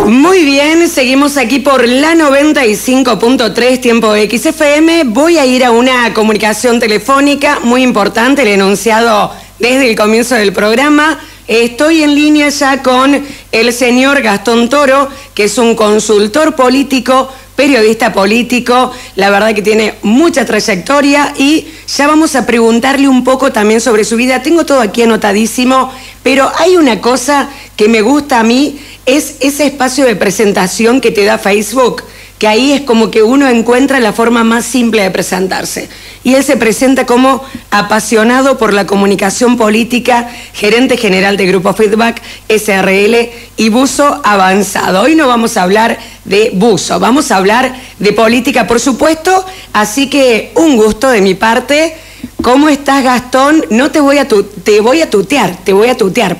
Muy bien, seguimos aquí por la 95.3 Tiempo XFM. Voy a ir a una comunicación telefónica muy importante, el enunciado desde el comienzo del programa. Estoy en línea ya con el señor Gastón Toro, que es un consultor político, periodista político, la verdad que tiene mucha trayectoria y ya vamos a preguntarle un poco también sobre su vida. Tengo todo aquí anotadísimo, pero hay una cosa que me gusta a mí, es ese espacio de presentación que te da Facebook, que ahí es como que uno encuentra la forma más simple de presentarse. Y él se presenta como apasionado por la comunicación política, gerente general de Grupo Feedback SRL y buzo avanzado. Hoy no vamos a hablar de buzo, vamos a hablar de política, por supuesto, así que un gusto de mi parte. ¿Cómo estás, Gastón? No te voy a tutear,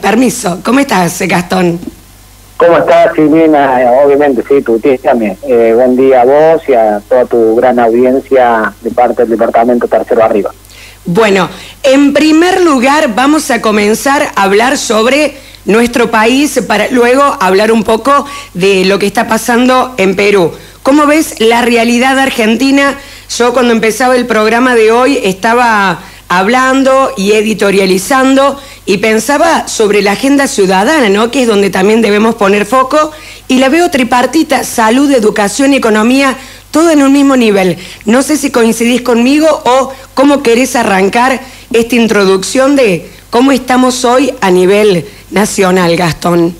permiso. ¿Cómo estás, Gastón? ¿Cómo estás, Silvina? Obviamente, sí, tuteame. Buen día a vos y a toda tu gran audiencia de parte del Departamento Tercero Arriba. Bueno, en primer lugar vamos a comenzar a hablar sobre nuestro país para luego hablar un poco de lo que está pasando en Perú. ¿Cómo ves la realidad argentina? Yo cuando empezaba el programa de hoy estaba hablando y editorializando y pensaba sobre la agenda ciudadana, ¿no? Que es donde también debemos poner foco, y la veo tripartita: salud, educación y economía, todo en un mismo nivel. No sé si coincidís conmigo o cómo querés arrancar esta introducción de cómo estamos hoy a nivel nacional, Gastón.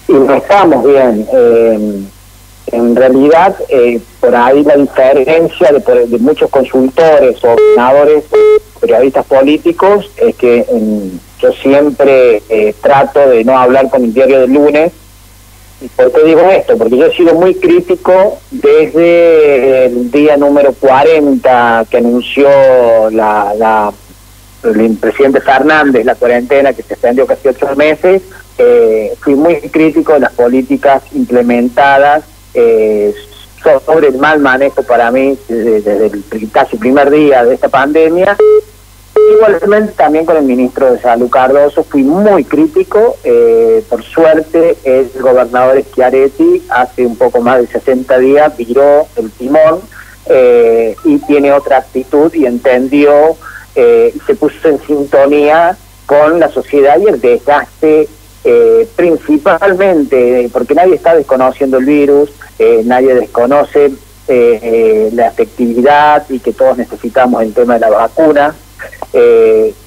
Y no estamos bien. En realidad, por ahí la diferencia de muchos consultores, ordenadores, periodistas políticos, es que yo siempre trato de no hablar con el diario del lunes. ¿Y por qué digo esto? Porque yo he sido muy crítico desde el día número 40 que anunció el presidente Fernández la cuarentena, que se extendió casi 8 meses. Fui muy crítico de las políticas implementadas sobre el mal manejo para mí desde el casi primer día de esta pandemia. Igualmente también con el ministro de Salud, Cardoso, fui muy crítico. Por suerte el gobernador Schiaretti hace un poco más de 60 días viró el timón y tiene otra actitud y entendió y se puso en sintonía con la sociedad y el desgaste, principalmente porque nadie está desconociendo el virus, nadie desconoce la efectividad y que todos necesitamos el tema de la vacuna,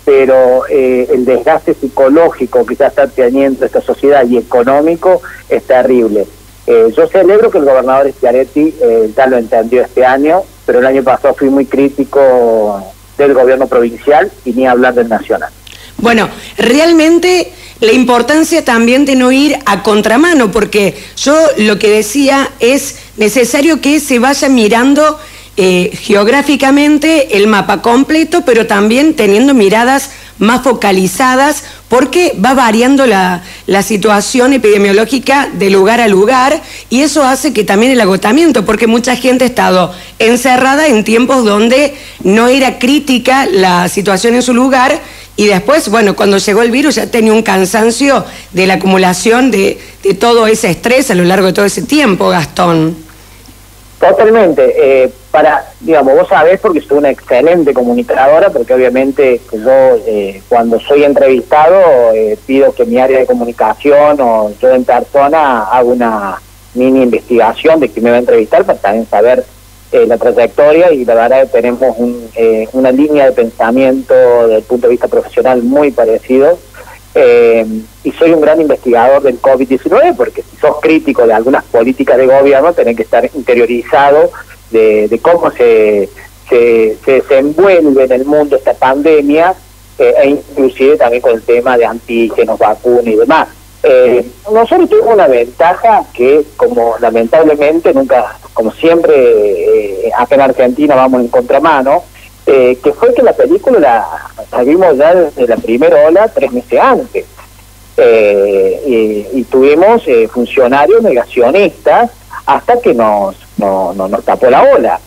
pero el desgaste psicológico que ya está teniendo esta sociedad y económico es terrible. Yo celebro que el gobernador Schiaretti ya lo entendió este año, pero el año pasado fui muy crítico del gobierno provincial y ni hablar del nacional. Bueno, realmente la importancia también de no ir a contramano, porque yo lo que decía es necesario que se vaya mirando geográficamente el mapa completo, pero también teniendo miradas más focalizadas, porque va variando la situación epidemiológica de lugar a lugar, y eso hace que también el agotamiento, porque mucha gente ha estado encerrada en tiempos donde no era crítica la situación en su lugar, y después, bueno, cuando llegó el virus ya tenía un cansancio de la acumulación de todo ese estrés a lo largo de todo ese tiempo, Gastón. Totalmente. Vos sabés, porque soy una excelente comunicadora, porque obviamente que yo cuando soy entrevistado pido que mi área de comunicación o yo en persona haga una mini investigación de quién me va a entrevistar para también saber la trayectoria, y la verdad que tenemos una línea de pensamiento desde el punto de vista profesional muy parecido. Y soy un gran investigador del COVID-19, porque si sos crítico de algunas políticas de gobierno, tenés que estar interiorizado de cómo se desenvuelve en el mundo esta pandemia, e inclusive también con el tema de antígenos, vacunas y demás. Nosotros tuvimos una ventaja que, como lamentablemente nunca, como siempre, acá en Argentina vamos en contramano, que fue que la película la vimos ya desde la primera ola 3 meses antes, y tuvimos funcionarios negacionistas hasta que nos tapó la ola.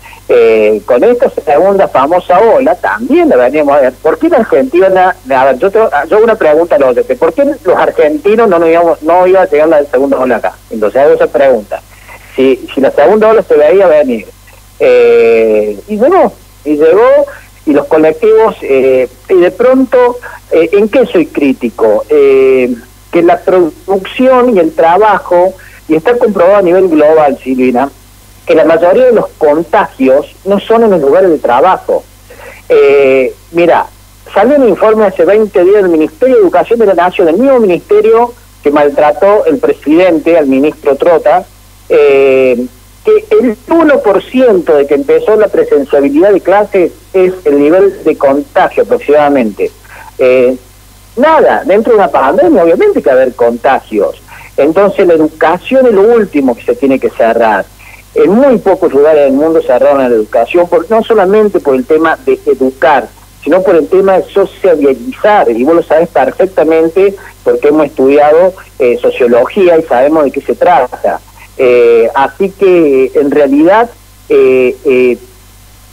Con esta segunda famosa ola también la veníamos a ver. ¿Por qué la Argentina? A ver, yo hago una pregunta a los otros. ¿Por qué los argentinos no iba a llegar la segunda ola acá? Entonces hago esa pregunta. Si la segunda ola se veía venir, y llegó, y los colectivos, y de pronto, ¿en qué soy crítico? Que la producción y el trabajo, y está comprobado a nivel global, Silvina, que la mayoría de los contagios no son en los lugares de trabajo. Mira, salió un informe hace 20 días del Ministerio de Educación de la Nación, el mismo ministerio que maltrató el presidente, al ministro Trota, que el 1% de que empezó la presenciabilidad de clases es el nivel de contagio aproximadamente. Nada, dentro de una pandemia obviamente hay que haber contagios. Entonces la educación es lo último que se tiene que cerrar. En muy pocos lugares del mundo cerraron la educación, no solamente por el tema de educar, sino por el tema de sociabilizar, y vos lo sabés perfectamente porque hemos estudiado sociología y sabemos de qué se trata. Así que en realidad,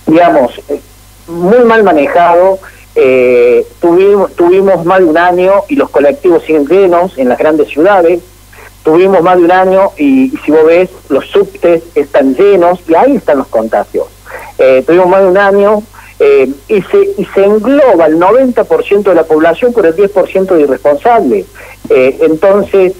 digamos, muy mal manejado, tuvimos más de un año y los colectivos siguen llenos en las grandes ciudades. Tuvimos más de un año y si vos ves, los subtes están llenos y ahí están los contagios. Tuvimos más de un año y se engloba el 90% de la población por el 10% de irresponsables. Entonces,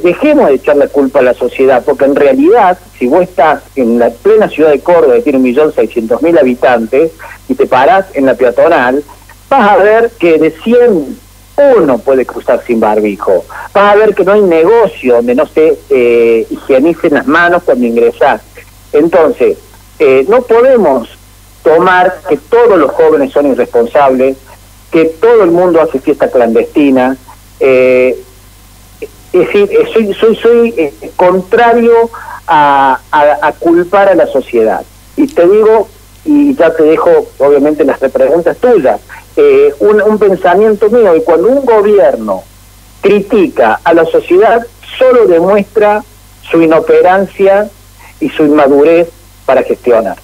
dejemos de echar la culpa a la sociedad, porque en realidad, si vos estás en la plena ciudad de Córdoba, que tiene 1.600.000 habitantes, y te parás en la peatonal, vas a ver que de 100... uno puede cruzar sin barbijo. Vas a ver que no hay negocio donde no se higienicen las manos cuando ingresás. Entonces, no podemos tomar que todos los jóvenes son irresponsables, que todo el mundo hace fiesta clandestina. Es decir, soy contrario a culpar a la sociedad. Y te digo, y ya te dejo obviamente las preguntas tuyas, un pensamiento mío, y cuando un gobierno critica a la sociedad, solo demuestra su inoperancia y su inmadurez para gestionar.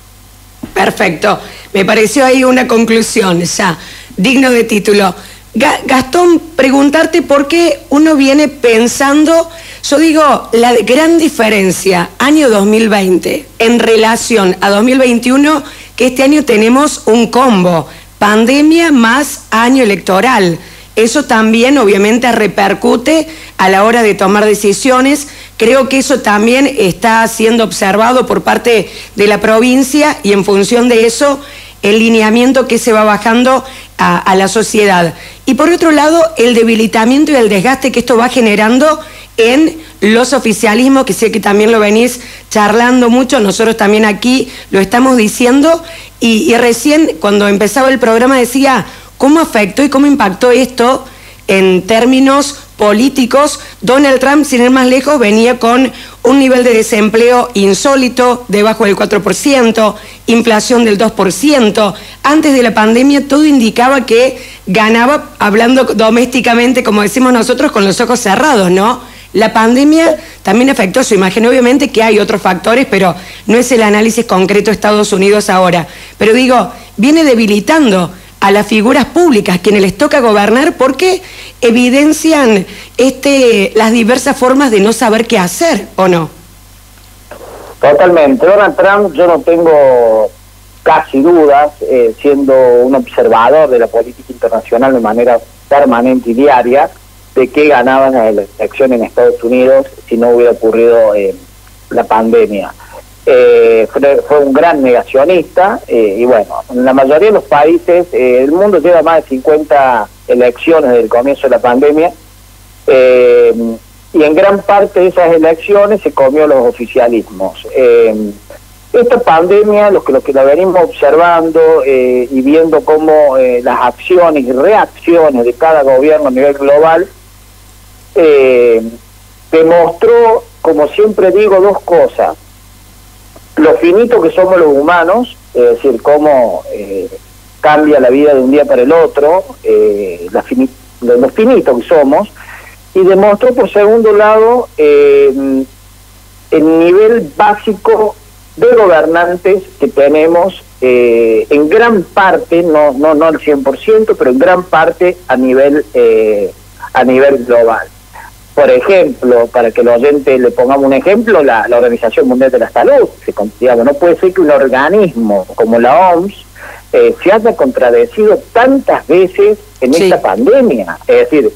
Perfecto, me pareció ahí una conclusión ya, digno de título. Gastón, preguntarte por qué uno viene pensando, yo digo, la gran diferencia, año 2020, en relación a 2021, que este año tenemos un combo, pandemia más año electoral. Eso también obviamente repercute a la hora de tomar decisiones. Creo que eso también está siendo observado por parte de la provincia y en función de eso el lineamiento que se va bajando a la sociedad. Y por otro lado, el debilitamiento y el desgaste que esto va generando en los oficialismos, que sé que también lo venís charlando mucho, nosotros también aquí lo estamos diciendo, y recién cuando empezaba el programa decía cómo afectó y cómo impactó esto en términos políticos. Donald Trump, sin ir más lejos, venía con un nivel de desempleo insólito, debajo del 4%, inflación del 2%. Antes de la pandemia todo indicaba que ganaba, hablando domésticamente, como decimos nosotros, con los ojos cerrados, ¿no? La pandemia también afectó su imagen. Obviamente que hay otros factores, pero no es el análisis concreto de Estados Unidos ahora. Pero digo, viene debilitando a las figuras públicas, quienes les toca gobernar, porque evidencian las diversas formas de no saber qué hacer, ¿o no? Totalmente. Donald Trump, yo no tengo casi dudas, siendo un observador de la política internacional de manera permanente y diaria, de que ganaban la elección en Estados Unidos si no hubiera ocurrido la pandemia. Fue un gran negacionista, y bueno, en la mayoría de los países, el mundo lleva más de 50 elecciones desde el comienzo de la pandemia, y en gran parte de esas elecciones se comió los oficialismos. Esta pandemia, lo que la venimos observando y viendo cómo las acciones y reacciones de cada gobierno a nivel global, demostró, como siempre digo, dos cosas: lo finito que somos los humanos, es decir, cómo cambia la vida de un día para el otro, lo finito que somos, y demostró, por segundo lado, el nivel básico de gobernantes que tenemos en gran parte, no al 100%, pero en gran parte a nivel global. Por ejemplo, para que el oyente le pongamos un ejemplo, la Organización Mundial de la Salud, digamos, no puede ser que un organismo como la OMS se haya contradecido tantas veces en esta pandemia. Es decir,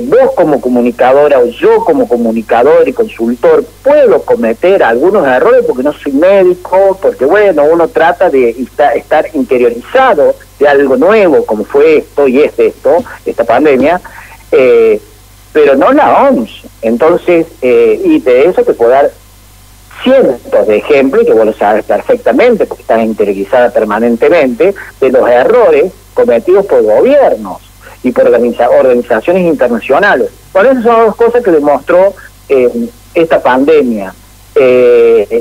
vos como comunicadora o yo como comunicador y consultor puedo cometer algunos errores porque no soy médico, porque bueno, uno trata de estar interiorizado de algo nuevo como fue esto y esta pandemia, pero no la OMS. Entonces, y de eso te puedo dar cientos de ejemplos, que vos lo sabes perfectamente porque estás interiorizada permanentemente, de los errores cometidos por gobiernos y por organizaciones internacionales. Por eso son dos cosas que demostró esta pandemia.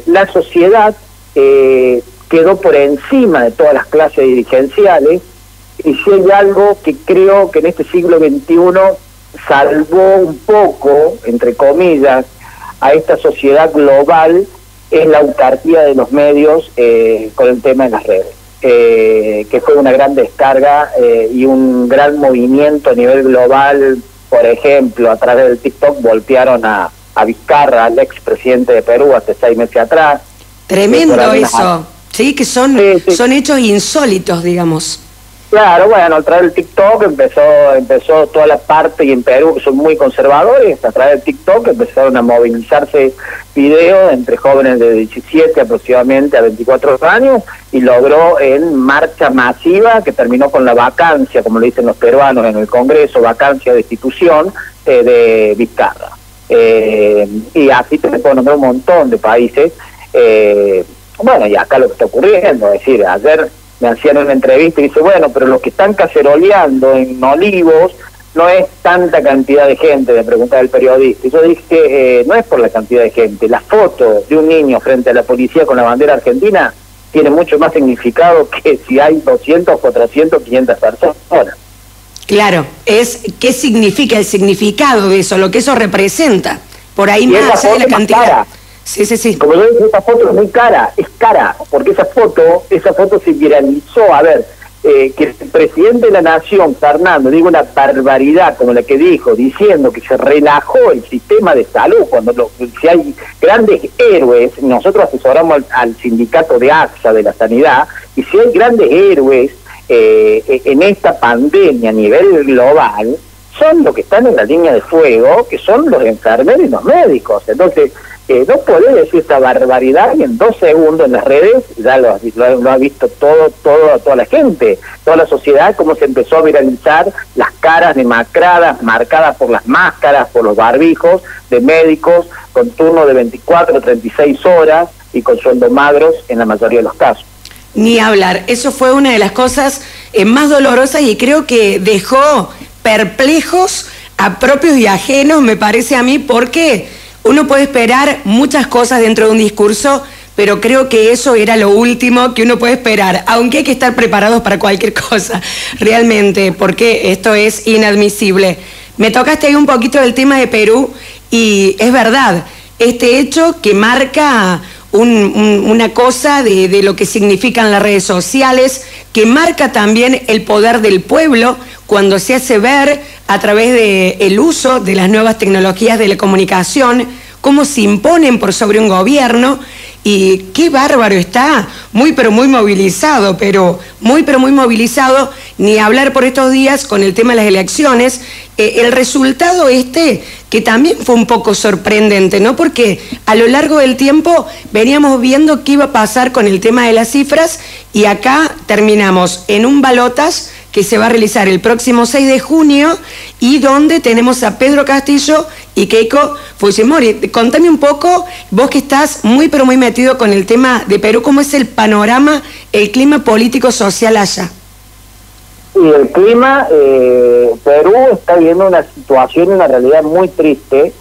La sociedad quedó por encima de todas las clases dirigenciales, y si hay algo que creo que en este siglo XXI salvó un poco, entre comillas, a esta sociedad global, es la autarquía de los medios con el tema de las redes. Que fue una gran descarga y un gran movimiento a nivel global. Por ejemplo, a través del TikTok voltearon a Vizcarra, al expresidente de Perú, hace 6 meses atrás. Tremendo eso, sí, que son hechos insólitos, digamos. Claro, bueno, a través del TikTok empezó toda la parte, y en Perú que son muy conservadores, a través del TikTok empezaron a movilizarse videos entre jóvenes de 17 aproximadamente a 24 años, y logró en marcha masiva que terminó con la vacancia, como le dicen los peruanos en el Congreso, vacancia de destitución de Vizcarra. Y así te puedo nombrar un montón de países. Bueno, y acá lo que está ocurriendo, es decir, ayer me hacían una entrevista y dice, bueno, pero los que están caceroleando en Olivos no es tanta cantidad de gente, me preguntaba el periodista. Y yo dije, no es por la cantidad de gente, la foto de un niño frente a la policía con la bandera argentina tiene mucho más significado que si hay 200, 400, 500 personas. Claro, ¿qué significa el significado de eso, lo que eso representa? Por ahí más allá de la cantidad. Sí. Como yo dije, esa foto es muy cara, es cara, porque esa foto se viralizó. A ver, que el presidente de la Nación, Fernando, diga una barbaridad como la que dijo, diciendo que se relajó el sistema de salud, cuando si hay grandes héroes, nosotros asesoramos al sindicato de AXA, de la sanidad, y si hay grandes héroes en esta pandemia a nivel global, son los que están en la línea de fuego, que son los enfermeros y los médicos. Entonces, no podés decir esta barbaridad y en 2 segundos en las redes ya lo ha visto toda la gente, toda la sociedad, cómo se empezó a viralizar las caras demacradas, marcadas por las máscaras, por los barbijos de médicos con turno de 24 o 36 horas y con sueldos magros en la mayoría de los casos. Ni hablar, eso fue una de las cosas más dolorosas y creo que dejó perplejos a propios y ajenos, me parece a mí, porque uno puede esperar muchas cosas dentro de un discurso, pero creo que eso era lo último que uno puede esperar, aunque hay que estar preparados para cualquier cosa, realmente, porque esto es inadmisible. Me tocaste ahí un poquito del tema de Perú, y es verdad, este hecho que marca una cosa de lo que significan las redes sociales, que marca también el poder del pueblo cuando se hace ver a través del uso de las nuevas tecnologías de la comunicación, cómo se imponen por sobre un gobierno. Y qué bárbaro está, muy pero muy movilizado, ni hablar por estos días con el tema de las elecciones, el resultado que también fue un poco sorprendente, ¿no? Porque a lo largo del tiempo veníamos viendo qué iba a pasar con el tema de las cifras, y acá terminamos en un balotaje que se va a realizar el próximo 6 de junio y donde tenemos a Pedro Castillo y Keiko Fujimori. Contame un poco, vos que estás muy pero muy metido con el tema de Perú, ¿cómo es el panorama, el clima político-social allá? Y el clima, Perú está viviendo una situación, una realidad muy triste.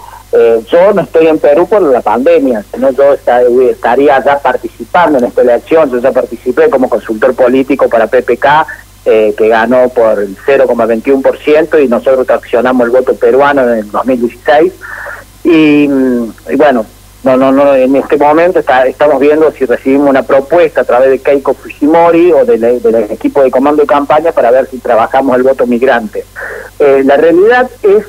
Yo no estoy en Perú por la pandemia, sino yo estaría ya participando en esta elección. Yo ya participé como consultor político para PPK, que ganó por el 0,21%, y nosotros accionamos el voto peruano en el 2016. Y bueno, no, en este momento estamos viendo si recibimos una propuesta a través de Keiko Fujimori o del equipo de comando de campaña para ver si trabajamos el voto migrante. La realidad es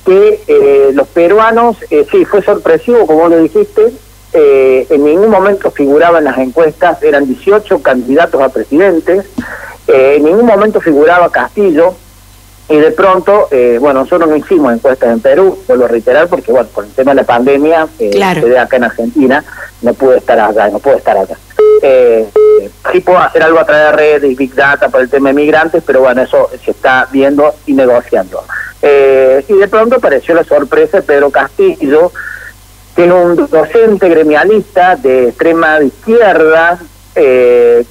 que los peruanos, sí, fue sorpresivo, como lo dijiste, en ningún momento figuraban las encuestas, eran 18 candidatos a presidentes, en ningún momento figuraba Castillo, y de pronto, bueno, nosotros no hicimos encuestas en Perú, vuelvo a reiterar, porque bueno, por el tema de la pandemia, claro, quedé acá en Argentina, no pude estar acá. Sí puedo hacer algo a través de redes y Big Data por el tema de migrantes, pero bueno, eso se está viendo y negociando. Y de pronto apareció la sorpresa de Pedro Castillo, que es un docente gremialista de extrema izquierda,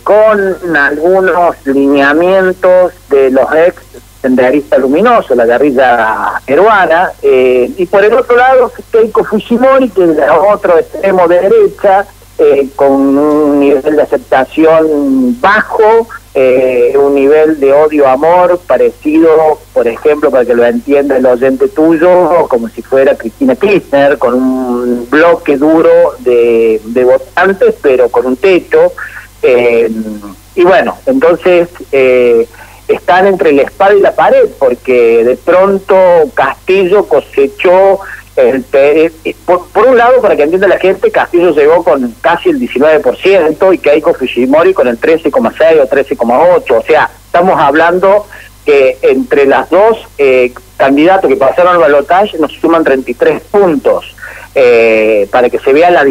con algunos lineamientos de los ex senderistas luminosos, la guerrilla peruana, y por el otro lado Keiko Fujimori, que es otro extremo de derecha, con un nivel de aceptación bajo, un nivel de odio-amor parecido, por ejemplo, para que lo entienda el oyente tuyo, como si fuera Cristina Kirchner, con un bloque duro de votantes, pero con un techo, y bueno, entonces están entre la espada y la pared, porque de pronto Castillo cosechó por un lado, para que entienda la gente, Castillo llegó con casi el 19% y Keiko Fujimori con el 13,6 o 13,8, o sea, estamos hablando que entre las dos candidatos que pasaron al balotaje nos suman 33 puntos, para que se vea la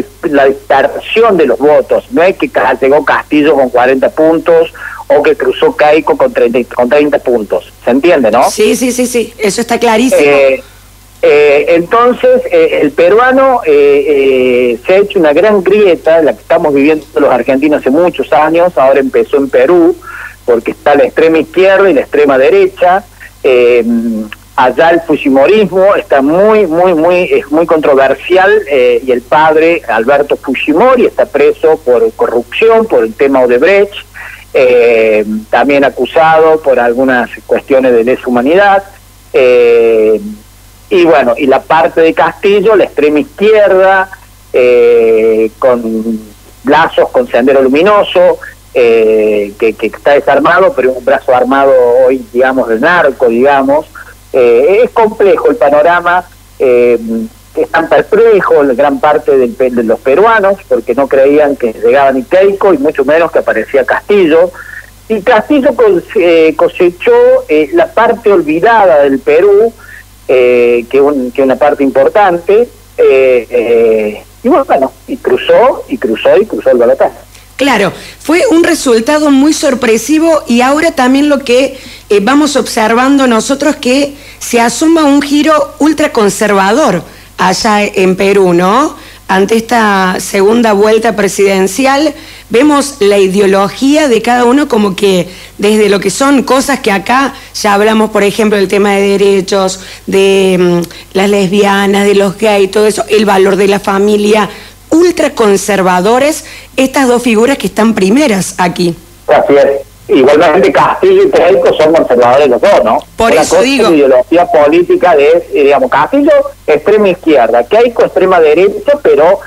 dispersión de los votos. No es que llegó Castillo con 40 puntos o que cruzó Keiko con 30 puntos, ¿se entiende, no? Sí, eso está clarísimo. Entonces, el peruano se ha hecho una gran grieta, la que estamos viviendo los argentinos hace muchos años, ahora empezó en Perú, porque está la extrema izquierda y la extrema derecha. Allá el fujimorismo está es muy controversial, y el padre, Alberto Fujimori, está preso por corrupción, por el tema Odebrecht, también acusado por algunas cuestiones de lesa humanidad. Y bueno, y la parte de Castillo, la extrema izquierda, con lazos con Sendero Luminoso, que está desarmado, pero es un brazo armado hoy, digamos, del narco, digamos. Es complejo el panorama, están perplejos gran parte de los peruanos, porque no creían que llegaba ni Keiko, y mucho menos que aparecía Castillo. Y Castillo cosechó la parte olvidada del Perú, que es una parte importante, y bueno, y cruzó el balotaje. Claro, fue un resultado muy sorpresivo, y ahora también lo que vamos observando nosotros, que se asoma un giro ultraconservador allá en Perú, ¿no? Ante esta segunda vuelta presidencial, vemos la ideología de cada uno, como que desde lo que son cosas que acá ya hablamos, por ejemplo, del tema de derechos, de las lesbianas, de los gays, todo eso, el valor de la familia, ultraconservadores, estas dos figuras que están primeras aquí. Así es. Igualmente Castillo y Keiko son conservadores los dos, ¿no? Por eso digo. La ideología política de, digamos, Castillo extrema izquierda, Keiko extrema derecha, pero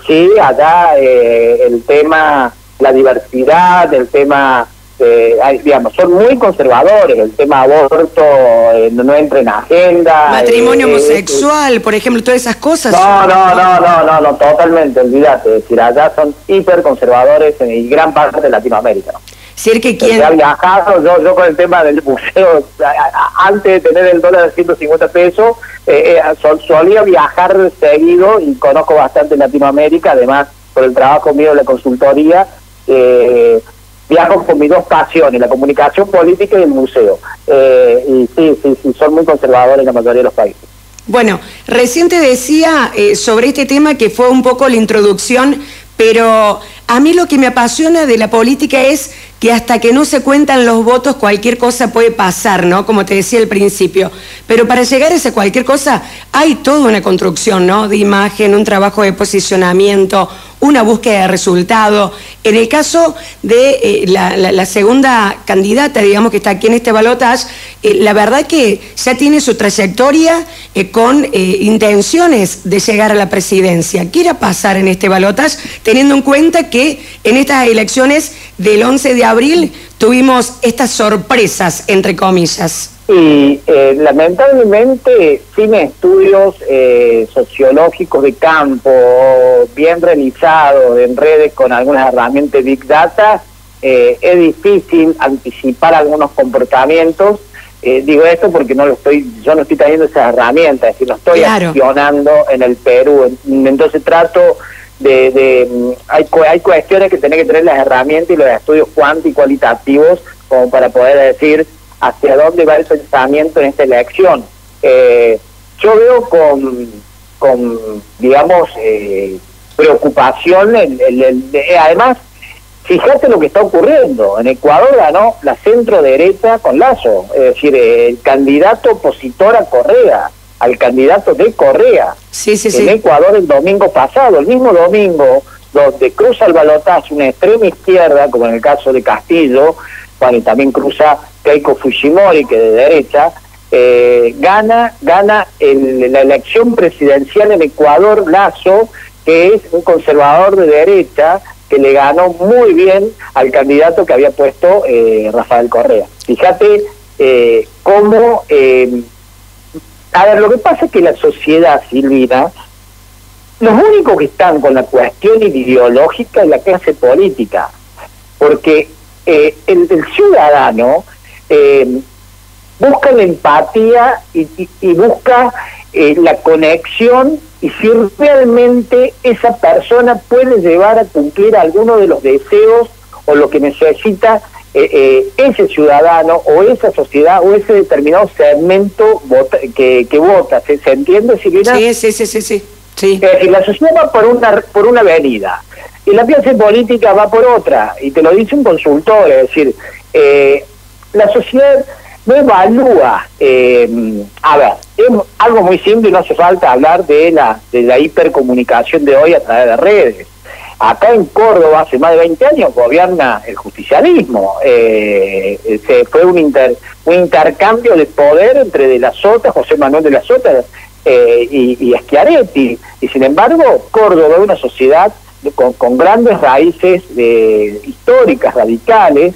sí, allá el tema, la diversidad, el tema, digamos, son muy conservadores, el tema aborto no entra en agenda. Matrimonio homosexual, por ejemplo, todas esas cosas. No, totalmente, olvídate, es decir, allá son hiperconservadores en gran parte de Latinoamérica, ¿no? Que quien ha viajado, yo con el tema del museo, antes de tener el dólar de 150 pesos, solía viajar seguido, y conozco bastante Latinoamérica, además por el trabajo mío en la consultoría, viajo con mis dos pasiones, la comunicación política y el museo, y sí, son muy conservadores en la mayoría de los países. Bueno, recién te decía sobre este tema, que fue un poco la introducción, pero a mí lo que me apasiona de la política es que hasta que no se cuentan los votos, cualquier cosa puede pasar, ¿no? Como te decía al principio. Pero para llegar a esa cualquier cosa hay toda una construcción, ¿no? De imagen, un trabajo de posicionamiento, una búsqueda de resultado. En el caso de la segunda candidata, digamos, que está aquí en este balotaje, la verdad que ya tiene su trayectoria con intenciones de llegar a la presidencia. ¿Qué irá a pasar en este balotaje, teniendo en cuenta que en estas elecciones del 11 de abril tuvimos estas sorpresas, entre comillas? Y lamentablemente, sin estudios sociológicos de campo bien realizados en redes con algunas herramientas Big Data, es difícil anticipar algunos comportamientos. Digo esto porque yo no estoy teniendo esas herramientas, es decir, no estoy accionando en el Perú. Entonces trato hay cuestiones que tienen que tener las herramientas y los estudios cuanti y cualitativos como para poder decir hacia dónde va el pensamiento en esta elección. Yo veo con digamos, preocupación, además, fíjate lo que está ocurriendo. En Ecuador ganó la centro derecha con Lasso, es decir, el candidato opositor a Correa, al candidato de Correa. En Ecuador el domingo pasado, el mismo domingo, donde cruza el balotaje una extrema izquierda, como en el caso de Castillo, cuando también cruza Keiko Fujimori, que de derecha, gana la elección presidencial en Ecuador Lasso, que es un conservador de derecha, que le ganó muy bien al candidato que había puesto Rafael Correa. Fíjate cómo... a ver, lo que pasa es que la sociedad, Silvina, los únicos que están con la cuestión ideológica es la clase política, porque el ciudadano busca la empatía y busca la conexión, y si realmente esa persona puede llevar a cumplir alguno de los deseos o lo que necesita ese ciudadano o esa sociedad o ese determinado segmento que vota. ¿Se entiende, Silvina? Sí. La sociedad va por una avenida y la clase política va por otra, y te lo dice un consultor, es decir, la sociedad no evalúa, a ver, es algo muy simple y no hace falta hablar de la hipercomunicación de hoy a través de redes. Acá en Córdoba, hace más de 20 años, gobierna el justicialismo. Fue un intercambio de poder entre De la Sota, José Manuel de la Sota y Schiaretti. Y sin embargo, Córdoba es una sociedad con grandes raíces históricas, radicales,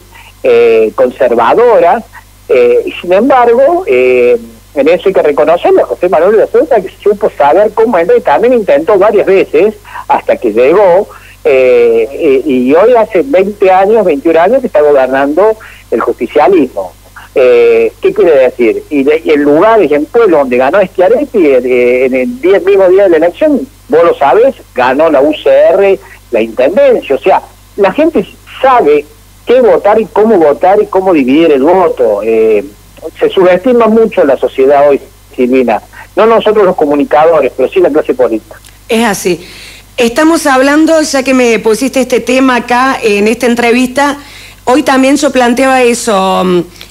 conservadoras, y sin embargo, en eso hay que reconocerlo a José Manuel de la Sota, que supo saber cómo entra, y también intentó varias veces hasta que llegó, y hoy hace 20 años, 21 años que está gobernando el justicialismo. ¿Qué quiere decir? Y en lugares, en pueblos donde ganó Schiaretti, en el mismo día de la elección, vos lo sabés, ganó la UCR, la intendencia. O sea, la gente sabe qué votar y cómo dividir el voto. Se subestima mucho la sociedad hoy, Silvina. No nosotros los comunicadores, pero sí la clase política. Es así. Estamos hablando, ya que me pusiste este tema acá en esta entrevista, hoy también yo planteaba eso,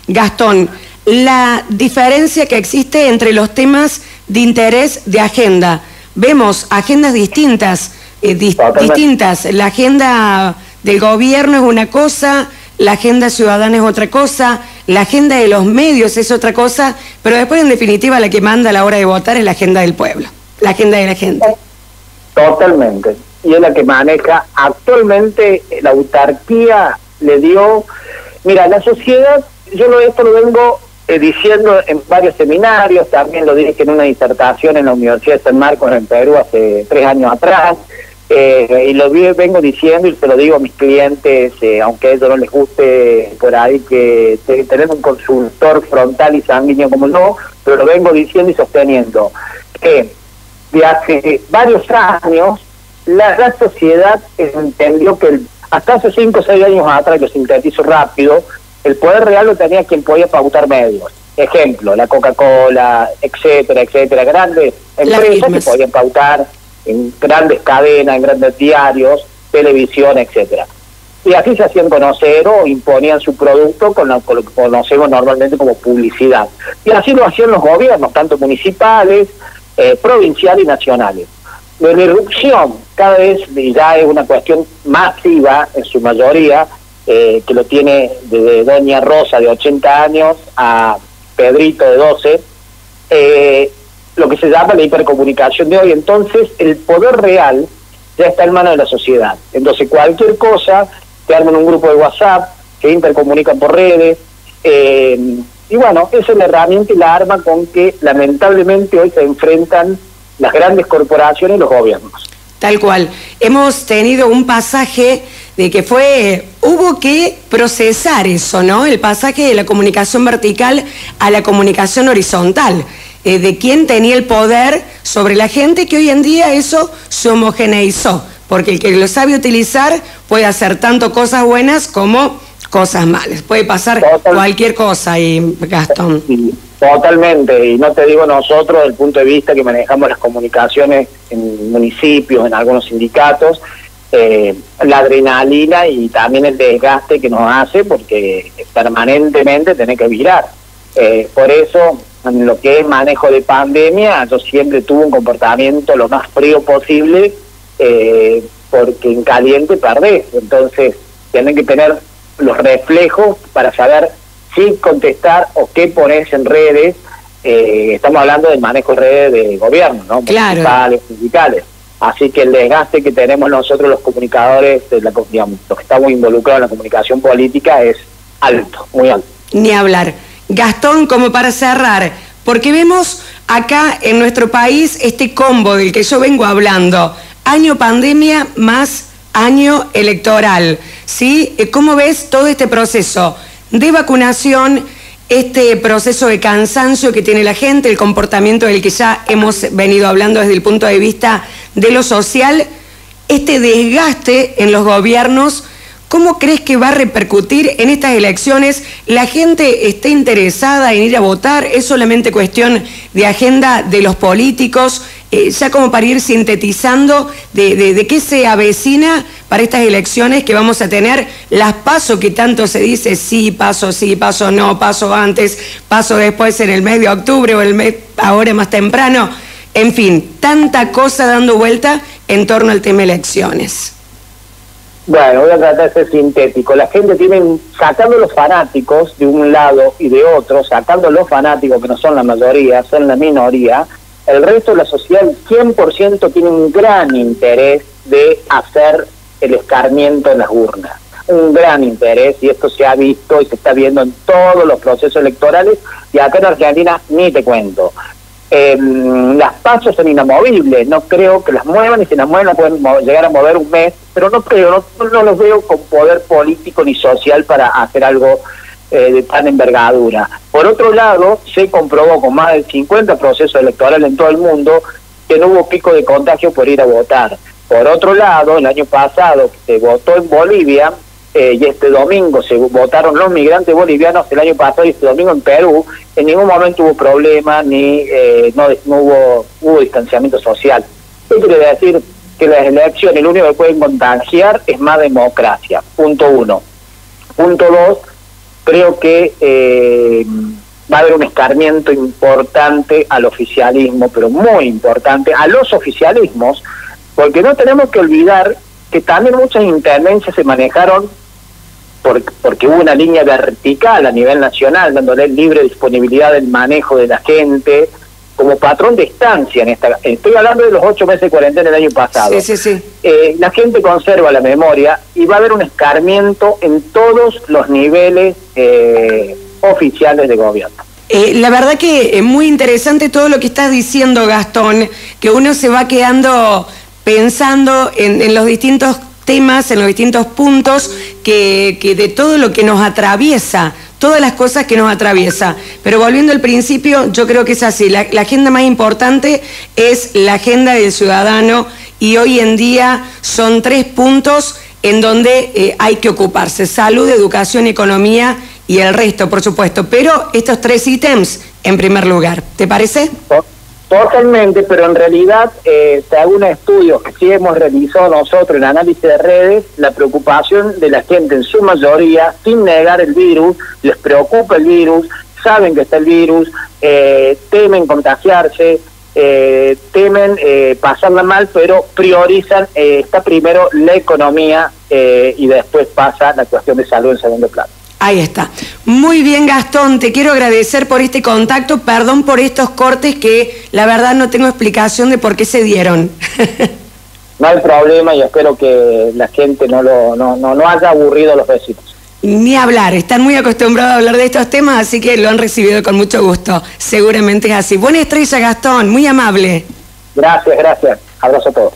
Gastón, la diferencia que existe entre los temas de interés de agenda. Vemos agendas distintas, La agenda del gobierno es una cosa, la agenda ciudadana es otra cosa, la agenda de los medios es otra cosa, pero después, en definitiva, la que manda a la hora de votar es la agenda del pueblo, la agenda de la gente. Totalmente. Y es la que maneja actualmente la autarquía. Le dio... Mira, la sociedad, esto lo vengo diciendo en varios seminarios, también lo dije en una disertación en la Universidad de San Marcos en Perú hace 3 años atrás, y lo vengo diciendo y se lo digo a mis clientes, aunque a ellos no les guste por ahí que tener un consultor frontal y sanguíneo como no, pero lo vengo diciendo y sosteniendo, que de hace varios años la sociedad entendió que hasta hace 5 o 6 años atrás, lo sintetizo rápido, el poder real lo tenía quien podía pautar medios. Ejemplo, la Coca-Cola, etcétera, grandes empresas que podían pautar en grandes cadenas, en grandes diarios, televisión, etcétera. Y así se hacían conocer o imponían su producto con lo que conocemos normalmente como publicidad. Y así lo hacían los gobiernos, tanto municipales, provinciales y nacionales. de la irrupción, cada vez ya es una cuestión masiva en su mayoría, que lo tiene desde doña Rosa de 80 años a Pedrito de 12, lo que se llama la hipercomunicación de hoy. Entonces el poder real ya está en manos de la sociedad. Entonces cualquier cosa, te arman un grupo de WhatsApp, se intercomunican por redes, y bueno, esa es la herramienta y la arma con que lamentablemente hoy se enfrentan las grandes corporaciones y los gobiernos. Tal cual. Hemos tenido un pasaje de que hubo que procesar eso, ¿no? El pasaje de la comunicación vertical a la comunicación horizontal, de quién tenía el poder sobre la gente, que hoy en día eso se homogeneizó, porque el que lo sabe utilizar puede hacer tanto cosas buenas como cosas malas. Puede pasar cualquier cosa, y Gastón. Sí, totalmente, y no te digo nosotros, desde el punto de vista que manejamos las comunicaciones en municipios, en algunos sindicatos, la adrenalina y también el desgaste que nos hace, porque permanentemente tenés que virar. Por eso, en lo que es manejo de pandemia, yo siempre tuve un comportamiento lo más frío posible, porque en caliente perdés. Entonces, tienen que tener los reflejos para saber si contestar o qué ponerse en redes. Estamos hablando del manejo de redes de gobierno, ¿no? Claro. Municipales, sindicales. Así que el desgaste que tenemos nosotros los comunicadores, digamos, los que estamos involucrados en la comunicación política, es alto, muy alto. Ni hablar. Gastón, como para cerrar, porque vemos acá en nuestro país este combo del que yo vengo hablando, año pandemia más año electoral, ¿sí? ¿Cómo ves todo este proceso de vacunación, este proceso de cansancio que tiene la gente, el comportamiento del que ya hemos venido hablando desde el punto de vista de lo social, este desgaste en los gobiernos? ¿Cómo crees que va a repercutir en estas elecciones? ¿La gente está interesada en ir a votar? ¿Es solamente cuestión de agenda de los políticos? Ya como para ir sintetizando de qué se avecina para estas elecciones que vamos a tener, las PASO, que tanto se dice sí, paso no, paso antes, paso después en el mes de octubre o el mes ahora más temprano. En fin, tanta cosa dando vuelta en torno al tema elecciones. Bueno, voy a tratar de ser sintético. La gente tiene, sacando los fanáticos de un lado y de otro, sacando los fanáticos que no son la mayoría, son la minoría, el resto de la sociedad, 100% tiene un gran interés de hacer el escarmiento en las urnas. Un gran interés, y esto se ha visto y se está viendo en todos los procesos electorales, y acá en Argentina ni te cuento. Las PASO son inamovibles, no creo que las muevan, y si las mueven las pueden llegar a mover un mes, pero no creo, no los veo con poder político ni social para hacer algo de tan envergadura. Por otro lado, se comprobó con más de 50 procesos electorales en todo el mundo que no hubo pico de contagio por ir a votar. Por otro lado, el año pasado se votó en Bolivia, y este domingo se votaron los migrantes bolivianos, el año pasado y este domingo en Perú, en ningún momento hubo problema, ni no hubo distanciamiento social. Esto quiere decir que las elecciones, lo único que pueden contagiar es más democracia, punto uno. Punto dos, creo que va a haber un escarmiento importante al oficialismo, pero muy importante, a los oficialismos, porque no tenemos que olvidar que también muchas intendencias se manejaron porque hubo una línea vertical a nivel nacional, dándole libre disponibilidad del manejo de la gente, como patrón de estancia en esta. Estoy hablando de los 8 meses de cuarentena del año pasado. Sí. La gente conserva la memoria y va a haber un escarmiento en todos los niveles oficiales de gobierno. La verdad que es muy interesante todo lo que estás diciendo, Gastón, que uno se va quedando pensando en los distintos temas, en los distintos puntos que de todo lo que nos atraviesa, todas las cosas que nos atraviesa. Pero volviendo al principio, yo creo que es así. La agenda más importante es la agenda del ciudadano, y hoy en día son 3 puntos en donde hay que ocuparse: salud, educación, economía y el resto, por supuesto. Pero estos 3 ítems en primer lugar. ¿Te parece? Totalmente, pero en realidad, según estudios que sí hemos realizado nosotros en análisis de redes, la preocupación de la gente en su mayoría, sin negar el virus, les preocupa el virus, saben que está el virus, temen contagiarse, temen pasarla mal, pero priorizan, está primero la economía y después pasa la cuestión de salud en segundo plano. Ahí está. Muy bien, Gastón, te quiero agradecer por este contacto, perdón por estos cortes que la verdad no tengo explicación de por qué se dieron. No hay problema y espero que la gente no haya aburrido a los vecinos. Ni hablar, están muy acostumbrados a hablar de estos temas, así que lo han recibido con mucho gusto. Seguramente es así. Buena estrella, Gastón, muy amable. Gracias, abrazo a todos.